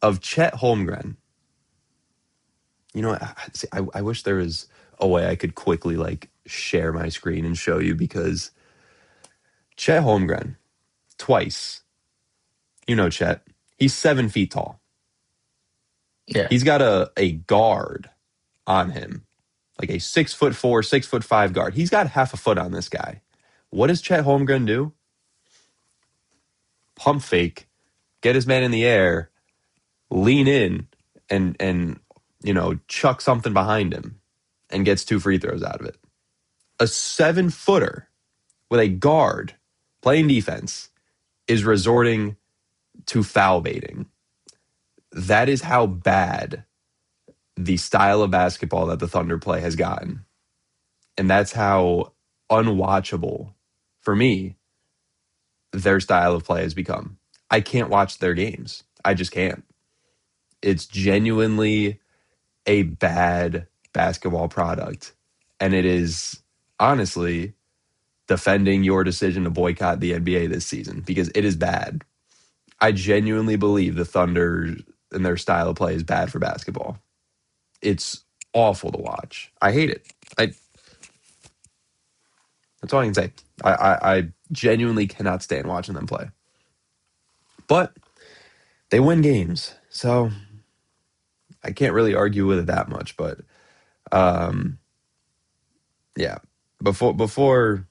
of Chet Holmgren. I wish there was a way I could quickly share my screen and show you because Chet Holmgren, twice, Chet, he's 7 feet tall. Yeah. He's got a guard on him, like a 6'4", 6'5" guard. He's got half a foot on this guy. What does Chet Holmgren do? Pump fake, get his man in the air, lean in, and chuck something behind him, and gets 2 free throws out of it. A 7-footer with a guard playing defense is resorting to foul baiting. That is how bad the style of basketball that the Thunder play has gotten. And that's how unwatchable, for me, their style of play has become. I can't watch their games. I just can't. It's genuinely a bad basketball product. And it is honestly defending your decision to boycott the NBA this season because it is bad. I genuinely believe the Thunder and their style of play is bad for basketball. It's awful to watch. I hate it. That's all I can say. I genuinely cannot stand watching them play. But they win games, so I can't really argue with it that much. But um, yeah, before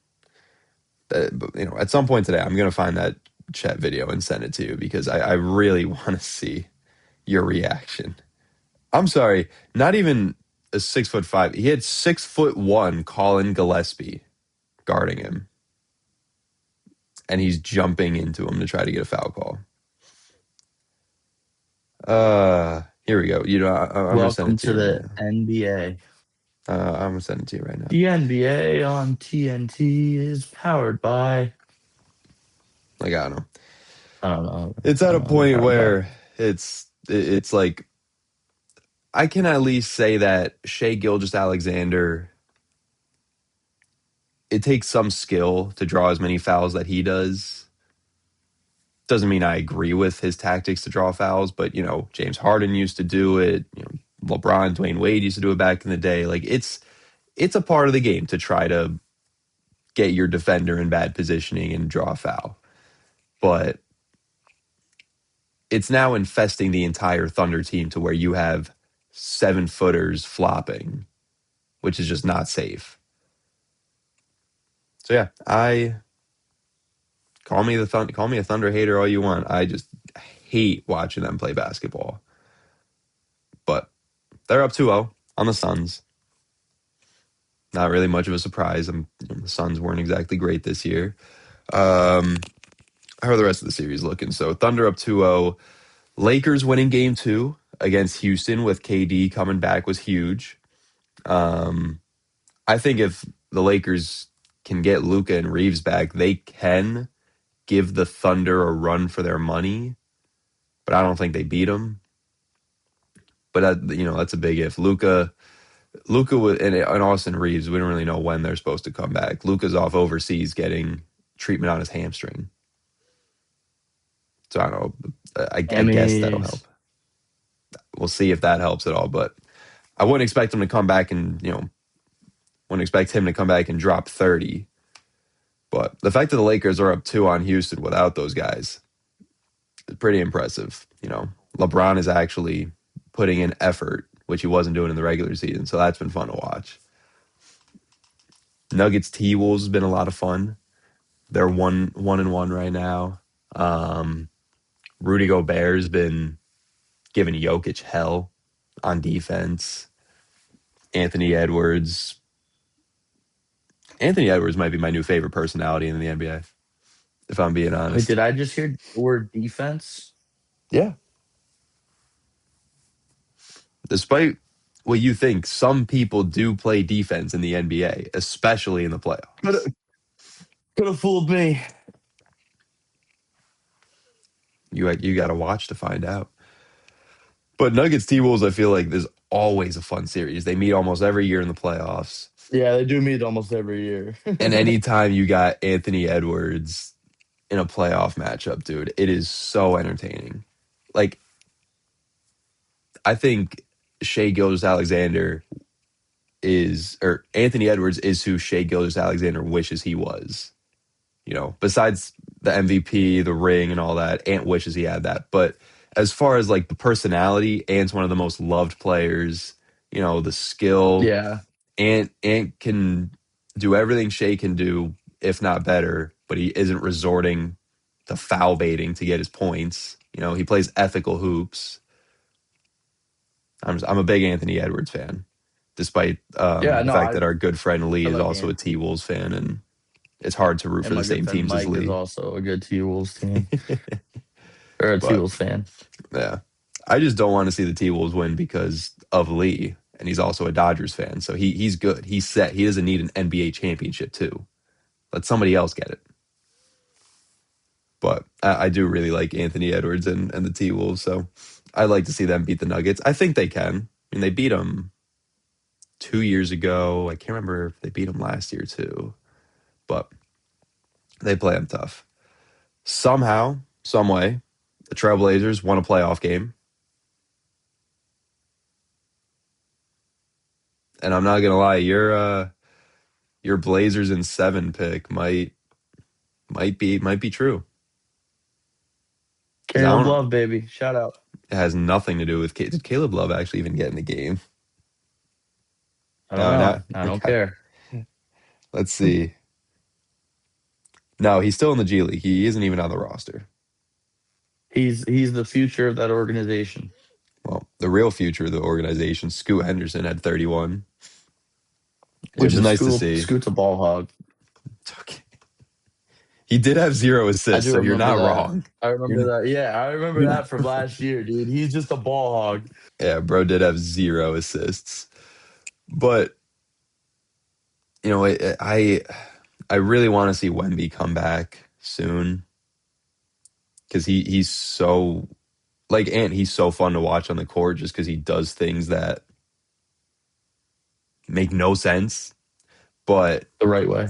at some point today, I'm gonna find that chat video and send it to you because I really want to see your reaction. I'm sorry, not even a 6'5". He had 6'1" Colin Gillespie guarding him, and he's jumping into him to try to get a foul call. Here we go. I'm gonna send it Welcome to to you right the now. NBA. I'm gonna send it to you right now. The NBA on TNT is powered by. Like I don't know. I don't know. It's I at don't a know who they're point powered by. where it's like I can at least say that Shea Gilgeous-Alexander. It takes some skill to draw as many fouls that he does. Doesn't mean I agree with his tactics to draw fouls, but James Harden used to do it. LeBron, Dwayne Wade used to do it back in the day. Like it's a part of the game to try to get your defender in bad positioning and draw a foul. But it's now infesting the entire Thunder team to where you have 7-footers flopping, which is just not safe. So yeah, I call me a Thunder hater all you want. I just hate watching them play basketball. But they're up 2-0 on the Suns. Not really much of a surprise. The Suns weren't exactly great this year. How are the rest of the series looking? So Thunder up 2-0. Lakers winning game 2 against Houston with KD coming back was huge. I think if the Lakers can get Luka and Reeves back, they can give the Thunder a run for their money, but I don't think they beat them. But that's a big if. Luka and Austin Reeves, we don't really know when they're supposed to come back. Luka's off overseas getting treatment on his hamstring, so I don't know. I guess that'll Emmys. help. We'll see if that helps at all. But I wouldn't expect him to come back and wouldn't expect him to come back and drop 30. But the fact that the Lakers are up 2 on Houston without those guys is pretty impressive. LeBron is actually putting in effort, which he wasn't doing in the regular season. So that's been fun to watch. Nuggets T-Wolves has been a lot of fun. They're 1-1 right now. Rudy Gobert's been giving Jokic hell on defense. Anthony Edwards. Anthony Edwards might be my new favorite personality in the NBA, if I'm being Wait, honest. did I just hear the word defense? Yeah. Despite what you think, some people do play defense in the NBA, especially in the Could playoffs. have could have fooled me. You got to watch to find out. But Nuggets T-Wolves, I feel like there's always a fun series. They meet almost every year in the playoffs. Yeah, they do meet almost every year. And anytime you got Anthony Edwards in a playoff matchup, dude, it is so entertaining. Like, I think Shea Gilgeous-Alexander or Anthony Edwards is who Shea Gilgeous-Alexander wishes he was. Besides the MVP, the ring, and all that, Ant wishes he had that. But as far as like the personality, Ant's one of the most loved players. The skill, Yeah. Ant can do everything Shea can do, if not better, but he isn't resorting to foul baiting to get his points. He plays ethical hoops. I'm a big Anthony Edwards fan, despite Yeah, the no, fact that our good friend Lee I is like also a Ant. T Wolves fan, and it's hard to root And for the my good same friend teams as Mike is Lee. also a good T Wolves team. Or a T But Wolves fan. yeah, I just don't want to see the T Wolves win because of Lee, and he's also a Dodgers fan, so he's good. He's set. He doesn't need an NBA championship too. Let somebody else get it. But I do really like Anthony Edwards and the T Wolves, so I'd like to see them beat the Nuggets. I think they can. I mean, they beat them 2 years ago. I can't remember if they beat them last year too, but they play them tough. Somehow, some way, the Trailblazers won a playoff game, and I'm not gonna lie, your Blazers in 7 pick might be true. 'Cause I Caleb don't. Love, baby. Shout out. It has nothing to do with did Caleb Love actually even get in the game? I don't No, know. not. I don't care. Let's see. No, he's still in the G League. He isn't even on the roster. He's the future of that organization. Well, the real future of the organization, Scoot Henderson had 31, Yeah, which is but nice to see. Scoot's a ball hog. It's okay. He did have 0 I assists, do so you're remember not that. wrong. I You're remember not, that. Yeah, I remember you're not that from wrong. last year, dude. He's just a ball hog. Yeah, bro did have 0 assists. But, I really want to see Wemby come back soon because he's so and he's so fun to watch on the court just because he does things that make no sense. But The right way.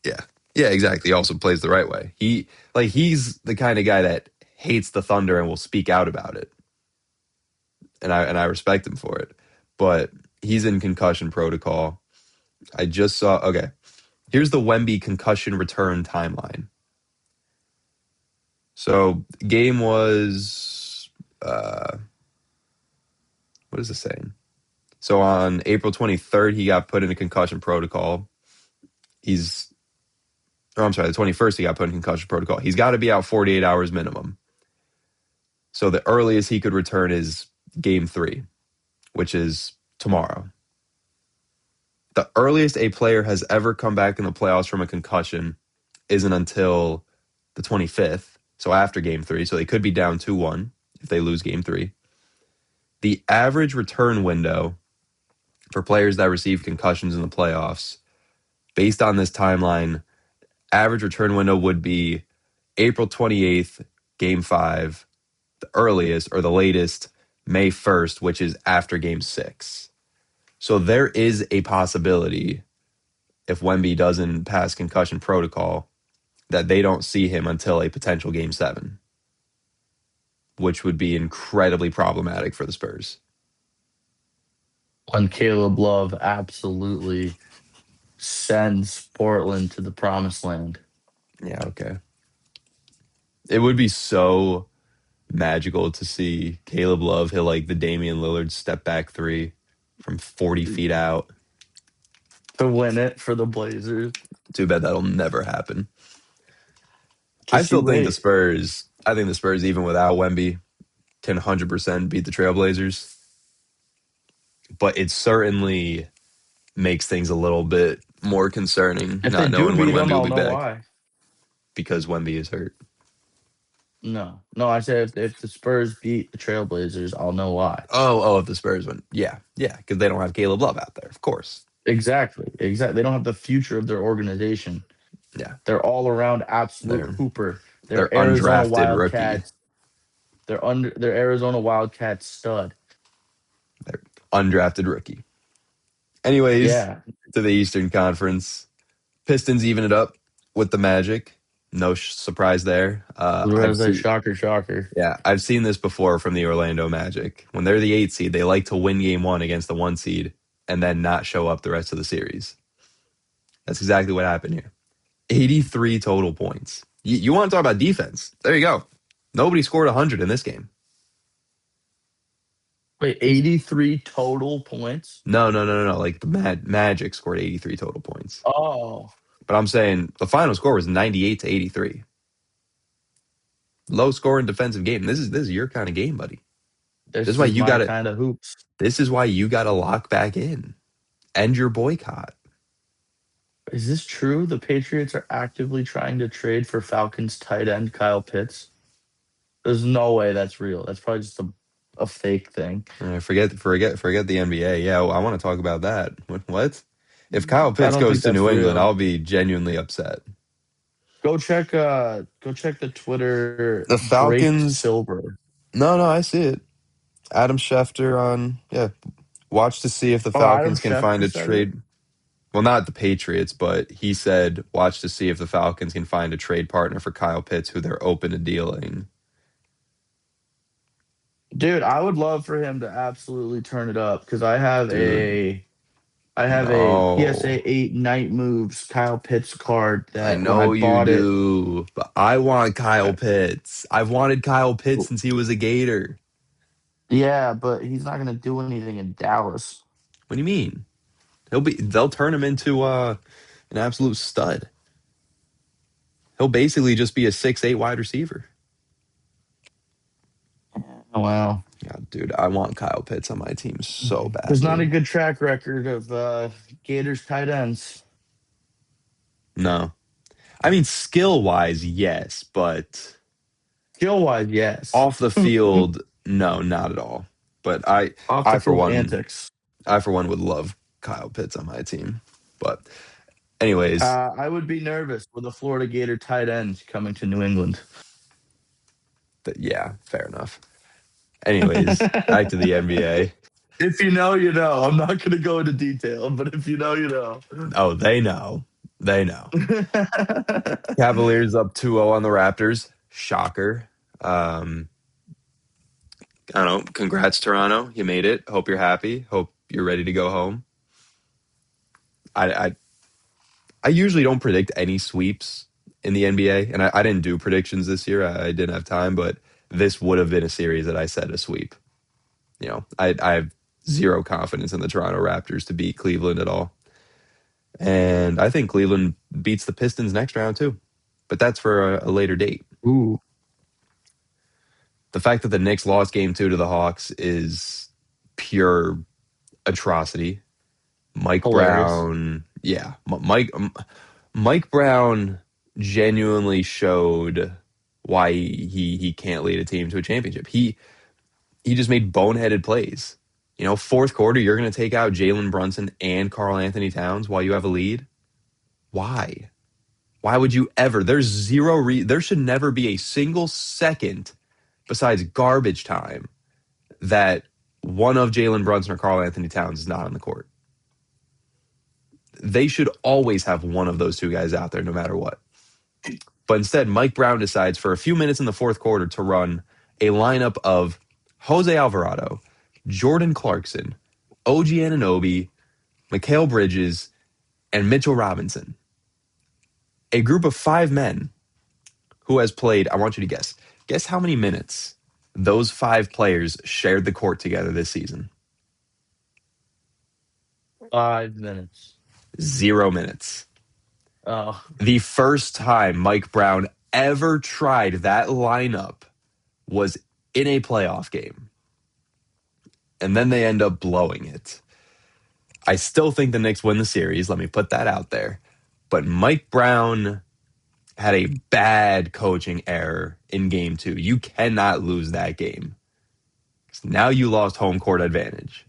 yeah, yeah, exactly. He also plays the right way. He's the kind of guy that hates the Thunder and will speak out about it, and I respect him for it. But he's in concussion protocol. I just saw. Okay, here's the Wemby concussion return timeline. So game was what is this saying? So on April 23rd, he got put in a concussion protocol. He's, or I'm sorry, the 21st, he got put in concussion protocol. He's got to be out 48 hours minimum. So the earliest he could return is game 3, which is tomorrow. The earliest a player has ever come back in the playoffs from a concussion isn't until the 25th. So after game 3. So they could be down 2-1 if they lose game 3. The average return window for players that receive concussions in the playoffs, based on this timeline, average return window would be April 28th, game 5, the earliest or the latest, May 1st, which is after game 6. So there is a possibility if Wemby doesn't pass concussion protocol that they don't see him until a potential game 7, which would be incredibly problematic for the Spurs. When Caleb Love absolutely sends Portland to the promised land. Yeah, okay. It would be so magical to see Caleb Love hit like the Damian Lillard step back 3 from 40 feet out. To win it for the Blazers. Too bad that'll never happen. I Just still you think the wait. Spurs, I think the Spurs, even without Wemby, can 100% beat the Trailblazers. But it certainly makes things a little bit more concerning, If they not do knowing when beat them, Wemby will I'll be know back why. because Wemby is hurt. No, no, I said if the Spurs beat the Trailblazers, I'll know why. Oh, if the Spurs win. Yeah, yeah, because they don't have Caleb Love out there, of course. Exactly, exactly. They don't have the future of their organization. Yeah, They're all around absolute they're hooper. they're They're Arizona undrafted rookie. Wildcats. They're Arizona Wildcats stud. They're undrafted rookie. Anyways, Yeah. to the Eastern Conference, Pistons even it up with the Magic. No surprise there. What was I say? Shocker, shocker. I've seen this before from the Orlando Magic. When they're the 8 seed, they like to win game 1 against the 1 seed and then not show up the rest of the series. That's exactly what happened here. 83 total points. You want to talk about defense? There you go. Nobody scored 100 in this game. Wait, 83 total points? No. Like the Magic scored 83 total points. Oh, But I'm saying the final score was 98 to 83. Low scoring defensive game. This is your kind of game, buddy. This is this why is you my got it. kind of hoops. This is why you got to lock back in. End your boycott. Is this true? The Patriots are actively trying to trade for Falcons tight end Kyle Pitts. There's no way that's real. That's probably just a fake thing. Forget the NBA. Yeah, I want to talk about that. What? If Kyle I Pitts don't goes think to that's New England, real. I'll be genuinely upset. Go check the Twitter The Drake Falcons. Silver. No, I see it. Adam Schefter on. Yeah, watch to see if the Oh, Adam Falcons can find Schefter a said it. trade. Well, not the Patriots, but he said, watch to see if the Falcons can find a trade partner for Kyle Pitts who they're open to dealing. Dude, I would love for him to absolutely turn it up because Dude, I have a No. PSA 8 Night Moves Kyle Pitts card I that when I know you bought it, do, but I want Kyle I- Pitts. I've wanted Kyle Pitts since he was a Gator. yeah, but he's not going to do anything in Dallas. What do you mean? They'll turn him into an absolute stud. He'll basically just be a 6'8" wide receiver. Oh, wow. Yeah, dude, I want Kyle Pitts on my team so There's not a badly. good track record of Gators tight ends. No. I mean, skill wise, yes, but Skill wise, yes. off the field, no, not at all. But Off the I for field one, antics. I for one would love Kyle Pitts on my team. But anyways, I would be nervous with a Florida Gator tight end coming to New England. yeah, fair enough. Anyways, back to the NBA. If you know, you know. I'm not going to go into detail, but if you know, you know. Oh, they know. They know. Cavaliers up 2-0 on the Raptors. Shocker. Um, I don't know. Congrats, Toronto. You made it. Hope you're happy. Hope you're ready to go home. I, I I usually don't predict any sweeps in the NBA, and I didn't do predictions this year. I didn't have time, but this would have been a series that I said a sweep. I have zero confidence in the Toronto Raptors to beat Cleveland at all, and I think Cleveland beats the Pistons next round too, but that's for a later date. Ooh, The fact that the Knicks lost Game 2 to the Hawks is pure atrocity. Mike hilarious. Brown, yeah, Mike Brown genuinely showed why he can't lead a team to a championship. He just made boneheaded plays. Fourth quarter, you're going to take out Jalen Brunson and Karl Anthony Towns while you have a lead. Why? Why would you ever? There's there should never be a single second besides garbage time that one of Jalen Brunson or Karl Anthony Towns is not on the court. They should always have one of those two guys out there no matter what. But instead, Mike Brown decides for a few minutes in the fourth quarter to run a lineup of Jose Alvarado, Jordan Clarkson, OG Anunoby, Mikal Bridges, and Mitchell Robinson. A group of 5 men who has played, I want you to guess. Guess how many minutes those 5 players shared the court together this season? 5 minutes. 0 minutes. Oh, The first time Mike Brown ever tried that lineup was in a playoff game. And then they end up blowing it. I still think the Knicks win the series. Let me put that out there. But Mike Brown had a bad coaching error in game 2. You cannot lose that game. Now you lost home court advantage.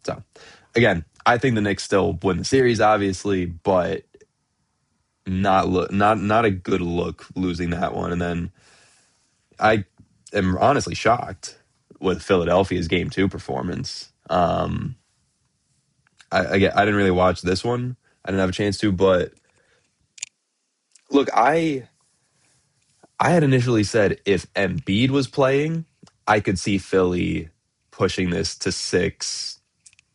So, again, I think the Knicks still win the series, obviously, but not a good look losing that one. And then I am honestly shocked with Philadelphia's game 2 performance. I didn't really watch this one. I didn't have a chance to, but look, I had initially said if Embiid was playing, I could see Philly pushing this to 6,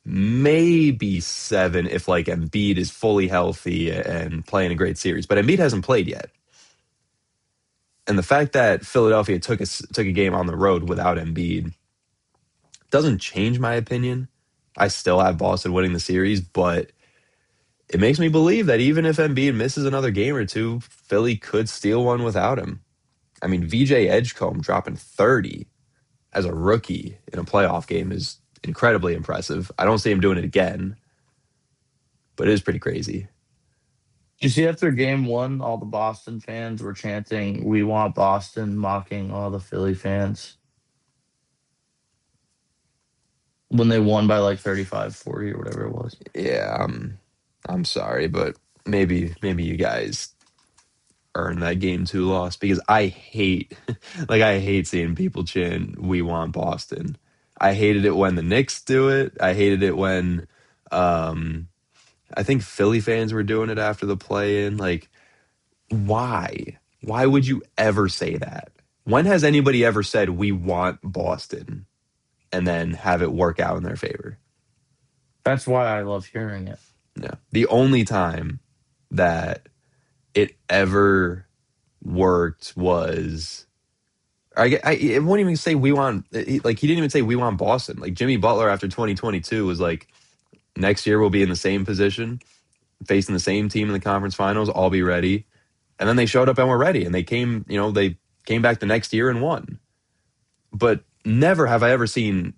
maybe 7 if like Embiid is fully healthy and playing a great series. But Embiid hasn't played yet. And the fact that Philadelphia took a game on the road without Embiid doesn't change my opinion. I still have Boston winning the series, but it makes me believe that even if Embiid misses another game or two, Philly could steal one without him. I mean, VJ Edgecombe dropping 30 as a rookie in a playoff game is incredibly impressive. I don't see him doing it again, but it is pretty crazy. you see, after game 1, all the Boston fans were chanting, "We want Boston," mocking all the Philly fans when they won by like 35-40 or whatever it was. Yeah, I'm sorry, but maybe you guys earned that game 2 loss because I hate I hate seeing people chant "We want Boston." I hated it when the Knicks do it. I hated it when um I think Philly fans were doing it after the play in. Like, why? Why would you ever say that? When has anybody ever said we want Boston and then have it work out in their favor? That's why I love hearing it. Yeah. The only time that it ever worked was it won't even say we want like he didn't even say we want Boston. Like Jimmy Butler after 2022 was like next year we'll be in the same position, facing the same team in the conference finals, all be ready. And then they showed up and were ready and they came back the next year and won. But never have I ever seen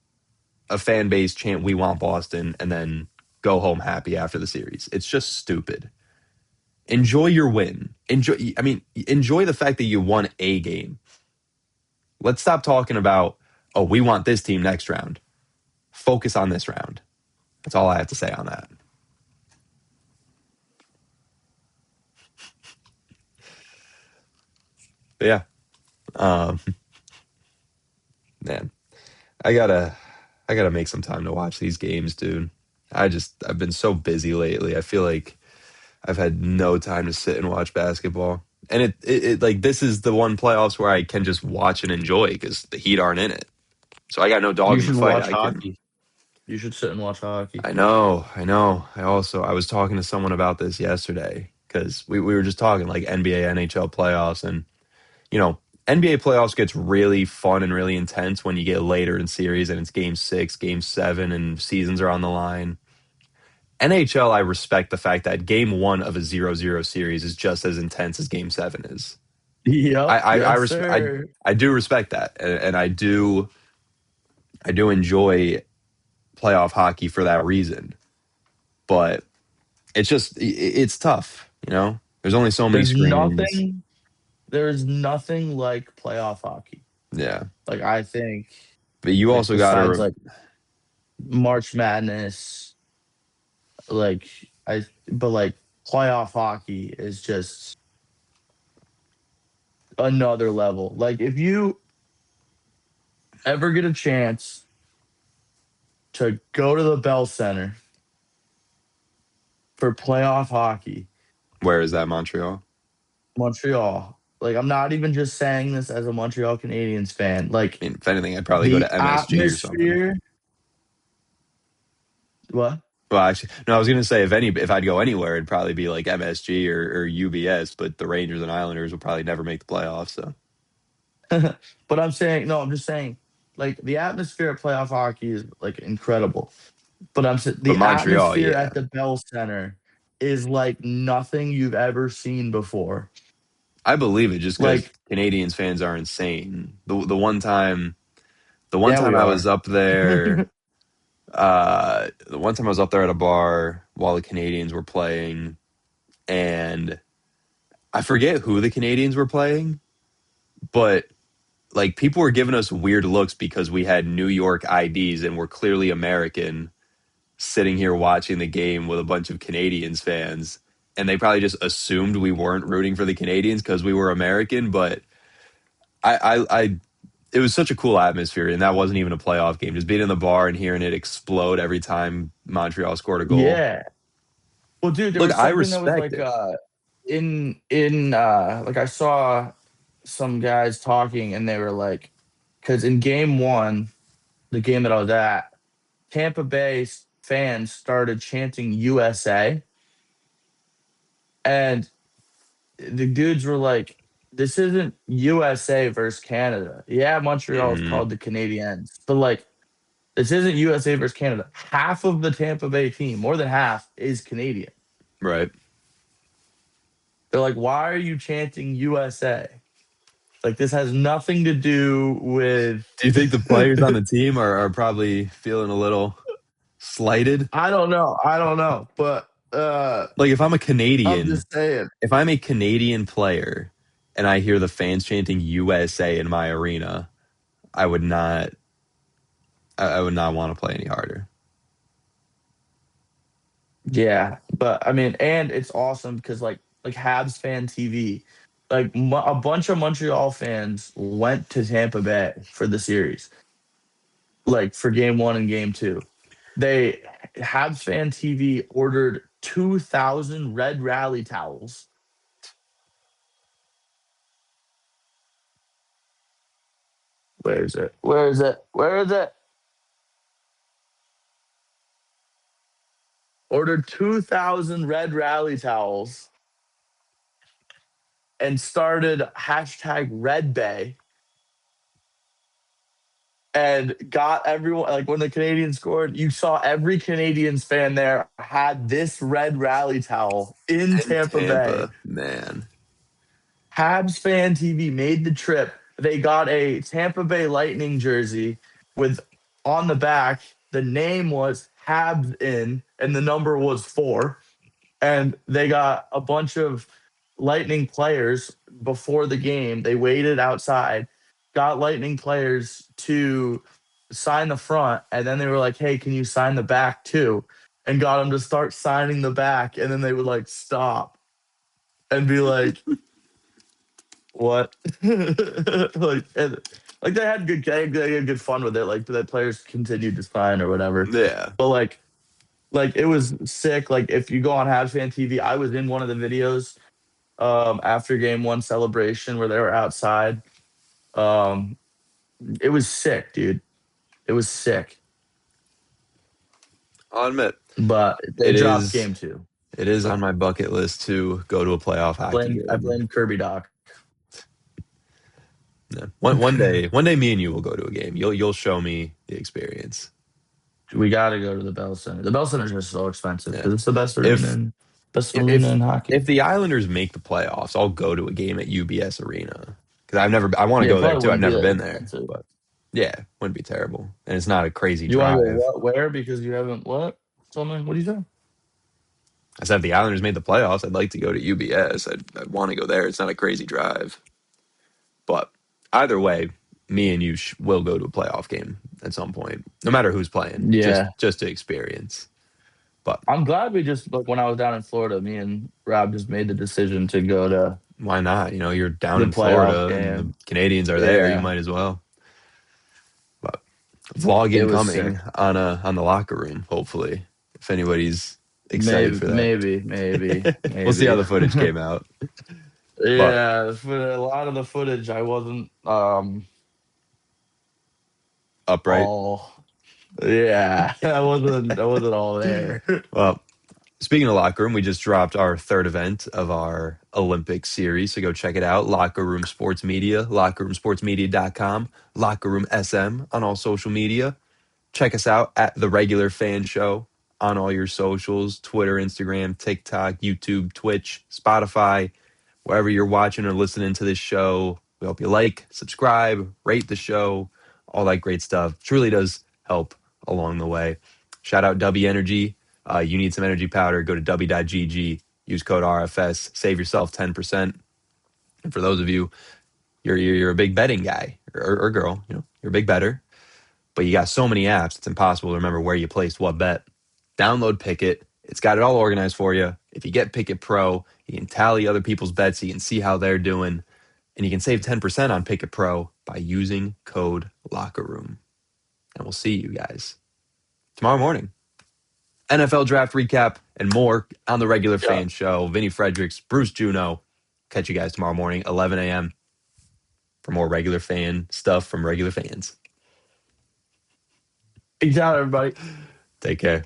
a fan base chant we want Boston and then go home happy after the series. It's just stupid. Enjoy your win. Enjoy the fact that you won a game. Let's stop talking about, oh, we want this team next round. Focus on this round. That's all I have to say on that. But yeah, um, man, I gotta make some time to watch these games, dude. I've been so busy lately. I feel like I've had no time to sit and watch basketball. And it like this is the one playoffs where I can just watch and enjoy because the Heat aren't in it. So I got no dog You in the should fight. watch I can. hockey. You should sit and watch hockey. I know. I know. I was talking to someone about this yesterday because we were just talking like NBA, NHL playoffs, and you know, NBA playoffs gets really fun and really intense when you get later in series and it's game 6, game 7, and seasons are on the line. NHL, I respect the fact that game 1 of a 0-0 series is just as intense as game 7 is. Yep. I Yes, respect sir. I do respect that, and I do enjoy playoff hockey for that reason. But it's tough, you know. There's only so many There's screens. nothing. There's nothing like playoff hockey. Yeah, Like I think, but you like also got besides to like March Madness, like but like playoff hockey is just another level. Like if you ever get a chance to go to the Bell Center for playoff hockey, where is that Montreal? Montreal. Like I'm not even just saying this as a Montreal Canadiens fan. Like I mean, if anything, I'd probably go the to MSG or something. atmosphere. What? Well, actually, no, I was gonna say if I'd go anywhere, it'd probably be like MSG or UBS. But the Rangers and Islanders will probably never make the playoffs. So, But I'm saying no. I'm just saying like the atmosphere of playoff hockey is like incredible. But I'm saying but the Montreal, atmosphere yeah, at the Bell Center is like nothing you've ever seen before. I believe it just because Like Canadians fans are insane. The one yeah, we time I was are. up there, the one time I was up there at a bar while the Canadians were playing, and I forget who the Canadians were playing, but like people were giving us weird looks because we had New York IDs and we're clearly American sitting here watching the game with a bunch of Canadians fans. And they probably just assumed we weren't rooting for the Canadians because we were American. But it was such a cool atmosphere. And that wasn't even a playoff game. Just being in the bar and hearing it explode every time Montreal scored a goal. Yeah. Well, dude, there Look, was I something that was respect like it. in like I saw some guys talking and they were like because in game one, the game that I was at, Tampa Bay fans started chanting USA and the dudes were like, this isn't USA versus Canada. Yeah, Montreal is Hmm. called the Canadiens, but like this isn't USA versus Canada. Half of the Tampa Bay team, more than half, is Canadian. Right. They're like, why are you chanting USA? Like this has nothing to do with Do you think the players on the team are probably feeling a little slighted? I don't know. I don't know. But Like if I'm a I'm Canadian, just saying. if I'm a Canadian player and I hear the fans chanting USA in my arena, I would not I would not want to play any harder. Yeah. But I mean, and it's awesome because like Habs fan TV, like a bunch of Montreal fans went to Tampa Bay for the series, like for game one and game two. They Habs fan TV ordered 2,000 red rally towels. Where is it? Where is it? Where is it? ordered 2,000 red rally towels, and started hashtag Red Bay and got everyone, like when the Canadians scored, you saw every Canadians fan there had this red rally towel in In Tampa Bay. Tampa, man. Habs Fan TV made the trip. They got a Tampa Bay Lightning jersey with, on the back, the name was Habs in and the number was 4. And they got a bunch of Lightning players before the game. They waited outside, got Lightning players to sign the front, and then they were like, "Hey, can you sign the back too?" And got them to start signing the back, and then they would like stop and be like, "What?" Like they had good fun with it. Like the players continued to sign or whatever. Yeah. But like it was sick. Like if you go on Habs Fan TV, I was in one of the videos after game one celebration where they were outside. Um it was sick, dude. It was sick. I'll admit, But they it dropped is game two. it is on my bucket list to go to a playoff hockey I game. blame Kirby Doc. Yeah. One day me and you will go to a game. You'll show me the experience. We gotta go to the Bell Center. The Bell Center is just so expensive Yeah. because it's the If best arena if in hockey. if the Islanders make the playoffs, I'll go to a game at UBS Arena because I want to Yeah, it go there probably too. I've wouldn't be never that been there, expensive. but yeah, wouldn't be terrible, and it's not a crazy You want to go drive. where? Because you haven't what? Something? What do you say? I said if the Islanders made the playoffs, I'd like to go to UBS. I'd want to go there. It's not a crazy drive, but either way, me and you will go to a playoff game at some point, no matter who's playing, Yeah. just to experience. But I'm glad we just, like, when I was down in Florida, me and Rob just made the decision to go to why not? You're down the in playoff Florida and the game. Canadians are there. You Yeah. might as well. But vlog It was incoming sick. on the locker room. Hopefully, if anybody's excited Maybe, for that, maybe, maybe, we'll see how maybe. the footage came out. But Yeah, for a lot of the footage, I wasn't upright. all. Yeah, I wasn't all there. Well, speaking of locker room, we just dropped our third event of our Olympic series. So go check it out. Locker Room Sports Media, lockerroomsportsmedia.com, Locker Room SM on all social media. Check us out at The Regular Fan Show on all your socials: Twitter, Instagram, TikTok, YouTube, Twitch, Spotify, wherever you're watching or listening to this show. We hope you like, subscribe, rate the show, all that great stuff. Truly does help along the way. Shout out W Energy. You need some energy powder, go to w.gg, use code RFS, save yourself 10%. And for those of you, you're a big betting guy or girl, you're a big better, but you got so many apps, it's impossible to remember where you placed what bet. Download Pickit. It's got it all organized for you. If you get Pickit Pro, you can tally other people's bets. So you can see how they're doing. And you can save 10% on Pickit Pro by using code Locker Room. And we'll see you guys tomorrow morning. NFL draft recap and more on the Regular Yeah. Fan Show. Vinny Fredericks, Bruce Juno. Catch you guys tomorrow morning, 11 a.m. for more regular fan stuff from regular fans. Peace out, everybody. Take care.